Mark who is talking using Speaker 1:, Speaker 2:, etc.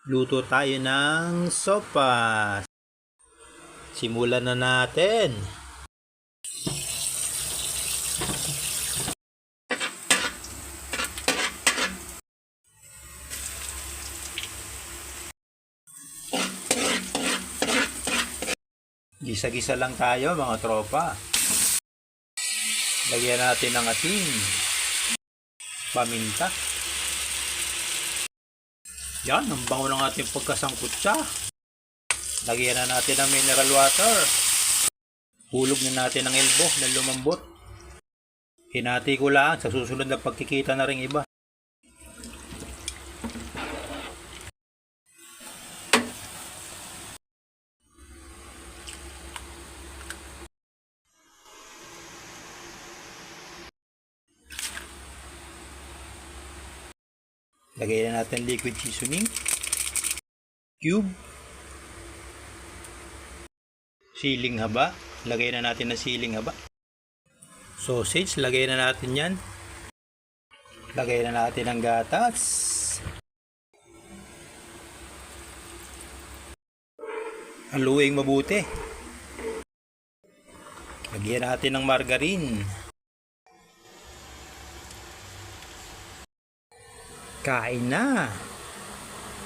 Speaker 1: Luto tayo ng sopas. Simulan na natin. Gisa-gisa lang tayo mga tropa. Lagyan natin ng asin, paminta. Yan, ang bango ng ating pagkasangkutsa. Lagyan na natin ng mineral water. Hulog na natin ng elbow na lumambot. Hinati ko lang sa susunod na pagkikita na rin iba. Lagyan na natin liquid seasoning, cube, siling haba. Lagyan na natin ng siling haba. Sausage, lagyan na natin yan. Lagyan na natin ng gatas. Haluin mabuti. Lagyan natin ng margarine. Kain na!